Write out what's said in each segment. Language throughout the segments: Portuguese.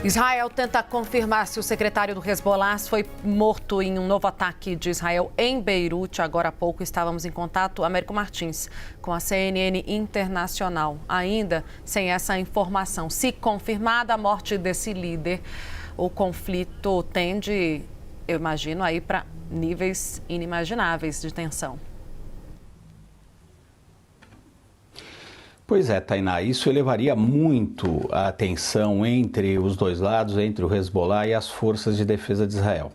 Israel tenta confirmar se o secretário do Hezbollah foi morto em um novo ataque de Israel em Beirute. Agora há pouco estávamos em contato, Américo Martins, com a CNN Internacional. Ainda sem essa informação, se confirmada a morte desse líder, o conflito tende, eu imagino, aí para níveis inimagináveis de tensão. Pois é, Tainá, isso elevaria muito a tensão entre os dois lados, entre o Hezbollah e as forças de defesa de Israel.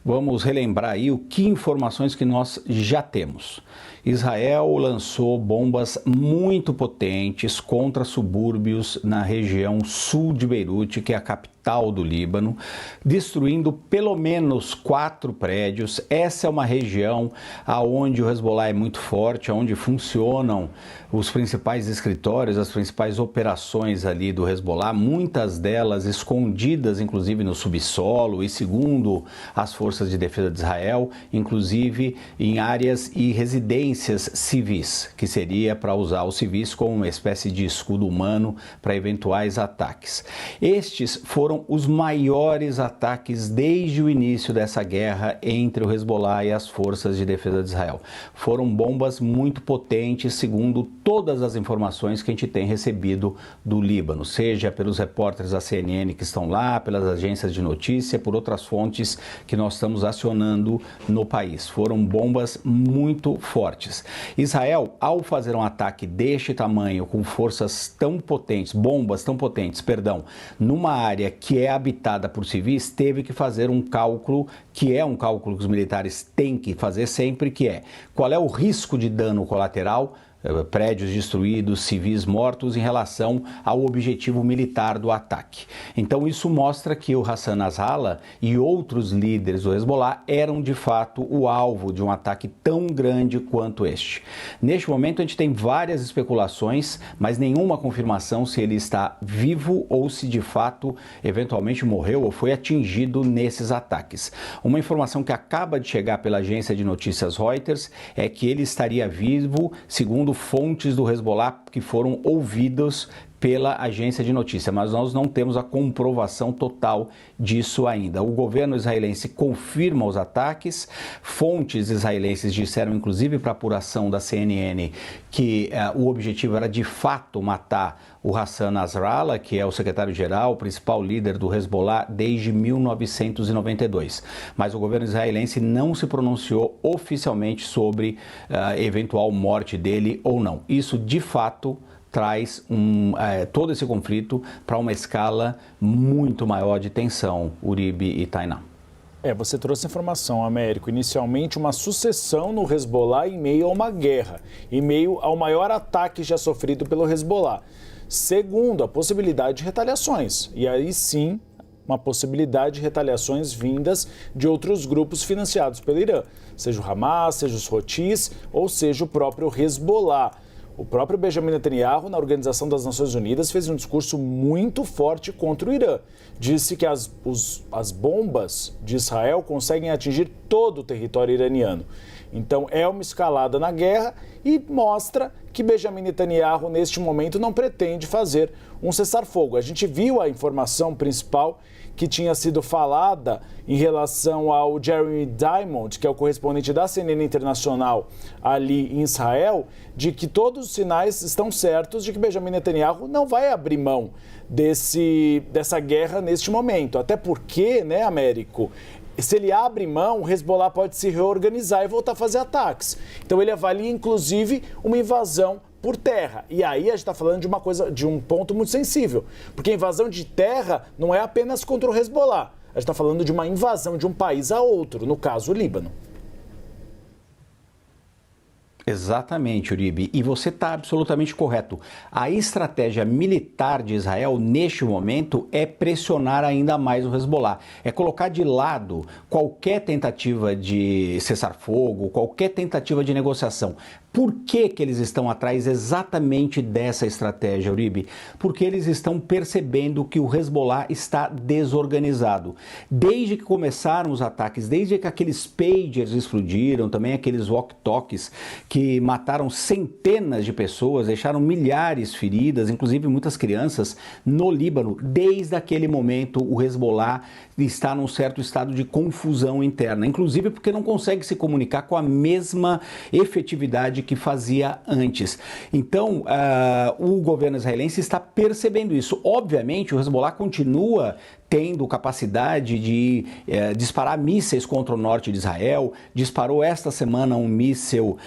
Vamos relembrar aí que informações que nós já temos. Israel lançou bombas muito potentes contra subúrbios na região sul de Beirute, que é a capital do Líbano, destruindo pelo menos 4 prédios. Essa é uma região onde o Hezbollah é muito forte, onde funcionam os principais escritórios, as principais operações ali do Hezbollah, muitas delas escondidas, inclusive no subsolo e, segundo as forças de defesa de Israel, inclusive em áreas e residências civis, que seria para usar os civis como uma espécie de escudo humano para eventuais ataques. Estes foram os maiores ataques desde o início dessa guerra entre o Hezbollah e as forças de defesa de Israel. Foram bombas muito potentes, segundo todas as informações que a gente tem recebido do Líbano, seja pelos repórteres da CNN que estão lá, pelas agências de notícia, por outras fontes que nós estamos acionando no país. Foram bombas muito fortes. Israel, ao fazer um ataque deste tamanho, com forças tão potentes, bombas tão potentes, numa área que é habitada por civis, teve que fazer um cálculo, que é um cálculo que os militares têm que fazer sempre, que é qual é o risco de dano colateral, prédios destruídos, civis mortos, em relação ao objetivo militar do ataque. Então isso mostra que o Hassan Nasrallah e outros líderes do Hezbollah eram de fato o alvo de um ataque tão grande quanto este. Neste momento a gente tem várias especulações, mas nenhuma confirmação se ele está vivo ou se de fato eventualmente morreu ou foi atingido nesses ataques. Uma informação que acaba de chegar pela agência de notícias Reuters é que ele estaria vivo, segundo fontes do Hezbollah que foram ouvidas pela agência de notícia, mas nós não temos a comprovação total disso ainda. O governo israelense confirma os ataques, fontes israelenses disseram, inclusive para a apuração da CNN, que o objetivo era de fato matar o Hassan Nasrallah, que é o secretário-geral, o principal líder do Hezbollah desde 1992. Mas o governo israelense não se pronunciou oficialmente sobre eventual morte dele ou não. Isso, de fato, traz todo esse conflito para uma escala muito maior de tensão, Uribe e Tainá. Você trouxe informação, Américo. Inicialmente, uma sucessão no Hezbollah em meio a uma guerra, em meio ao maior ataque já sofrido pelo Hezbollah. Segundo, a possibilidade de retaliações. E aí sim, uma possibilidade de retaliações vindas de outros grupos financiados pelo Irã, seja o Hamas, seja os Houthis ou seja o próprio Hezbollah. O próprio Benjamin Netanyahu, na Organização das Nações Unidas, fez um discurso muito forte contra o Irã. Disse que as bombas de Israel conseguem atingir todo o território iraniano. Então, é uma escalada na guerra e mostra que Benjamin Netanyahu, neste momento, não pretende fazer um cessar-fogo. A gente viu a informação principal que tinha sido falada em relação ao Jeremy Diamond, que é o correspondente da CNN Internacional ali em Israel, de que todos os sinais estão certos de que Benjamin Netanyahu não vai abrir mão dessa guerra neste momento. Até porque, né, Américo, se ele abre mão, o Hezbollah pode se reorganizar e voltar a fazer ataques. Então ele avalia, inclusive, uma invasão por terra. E aí a gente está falando de um ponto muito sensível, porque a invasão de terra não é apenas contra o Hezbollah. A gente está falando de uma invasão de um país a outro, no caso o Líbano. Exatamente, Uribe. E você está absolutamente correto. A estratégia militar de Israel, neste momento, é pressionar ainda mais o Hezbollah. É colocar de lado qualquer tentativa de cessar-fogo, qualquer tentativa de negociação, Por que eles estão atrás exatamente dessa estratégia, Uribe? Porque eles estão percebendo que o Hezbollah está desorganizado. Desde que começaram os ataques, desde que aqueles pagers explodiram, também aqueles walkie-talkies que mataram centenas de pessoas, deixaram milhares feridas, inclusive muitas crianças, no Líbano, desde aquele momento o Hezbollah está num certo estado de confusão interna, inclusive porque não consegue se comunicar com a mesma efetividade que fazia antes. Então, o governo israelense está percebendo isso. Obviamente, o Hezbollah continua tendo capacidade de disparar mísseis contra o norte de Israel, disparou esta semana um míssil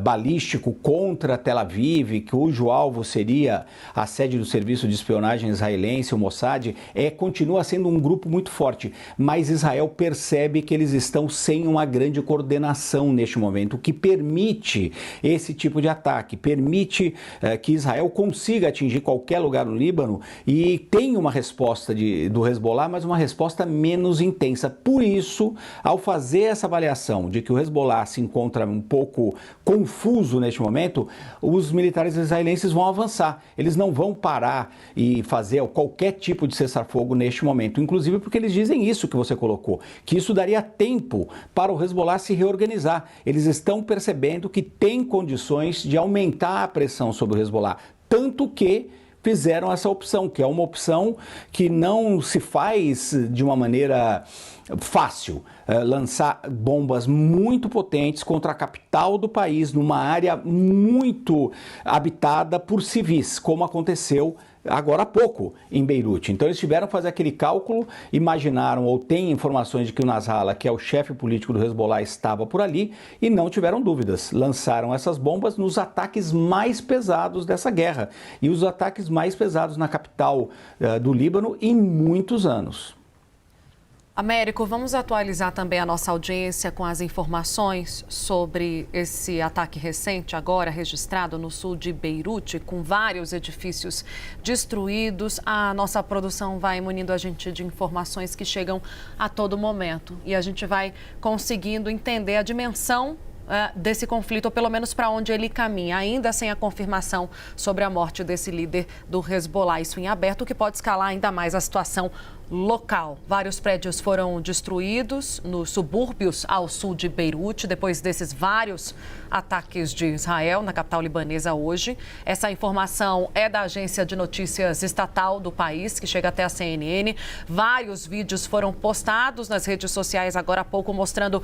balístico contra Tel Aviv, cujo alvo seria a sede do serviço de espionagem israelense, o Mossad. Continua sendo um grupo muito forte, mas Israel percebe que eles estão sem uma grande coordenação neste momento, o que permite esse tipo de ataque, permite que Israel consiga atingir qualquer lugar no Líbano e tenha uma resposta do Hezbollah, mas uma resposta menos intensa. Por isso, ao fazer essa avaliação de que o Hezbollah se encontra um pouco confuso neste momento, os militares israelenses vão avançar. Eles não vão parar e fazer qualquer tipo de cessar-fogo neste momento, inclusive porque eles dizem isso que você colocou, que isso daria tempo para o Hezbollah se reorganizar. Eles estão percebendo que tem condições de aumentar a pressão sobre o Hezbollah, tanto que fizeram essa opção, que é uma opção que não se faz de uma maneira fácil, lançar bombas muito potentes contra a capital do país, numa área muito habitada por civis, como aconteceu agora há pouco em Beirute. Então eles tiveram que fazer aquele cálculo, imaginaram ou têm informações de que o Nasrallah, que é o chefe político do Hezbollah, estava por ali e não tiveram dúvidas. Lançaram essas bombas nos ataques mais pesados dessa guerra e os ataques mais pesados na capital do Líbano em muitos anos. Américo, vamos atualizar também a nossa audiência com as informações sobre esse ataque recente, agora registrado no sul de Beirute, com vários edifícios destruídos. A nossa produção vai munindo a gente de informações que chegam a todo momento e a gente vai conseguindo entender a dimensão desse conflito, ou pelo menos para onde ele caminha, ainda sem a confirmação sobre a morte desse líder do Hezbollah. Isso em aberto, o que pode escalar ainda mais a situação local. Vários prédios foram destruídos nos subúrbios ao sul de Beirute, depois desses vários ataques de Israel na capital libanesa hoje. Essa informação é da agência de notícias estatal do país, que chega até a CNN. Vários vídeos foram postados nas redes sociais agora há pouco, mostrando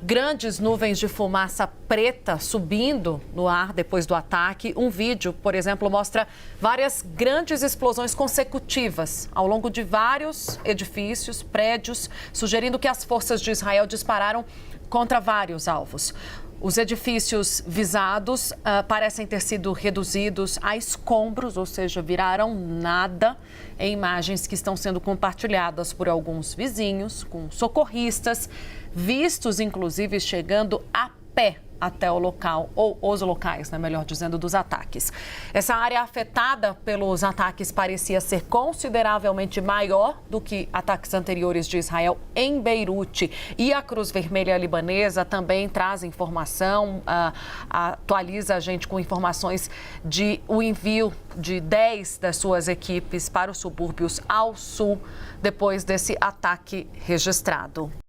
grandes nuvens de fumaça preta subindo no ar depois do ataque. Um vídeo, por exemplo, mostra várias grandes explosões consecutivas ao longo de vários edifícios, prédios, sugerindo que as forças de Israel dispararam contra vários alvos. Os edifícios visados parecem ter sido reduzidos a escombros, ou seja, viraram nada, em imagens que estão sendo compartilhadas por alguns vizinhos, com socorristas, vistos inclusive chegando a pé até o local, ou os locais, né, melhor dizendo, dos ataques. Essa área afetada pelos ataques parecia ser consideravelmente maior do que ataques anteriores de Israel em Beirute. E a Cruz Vermelha Libanesa também traz informação, atualiza a gente com informações de o envio de 10 das suas equipes para os subúrbios ao sul, depois desse ataque registrado.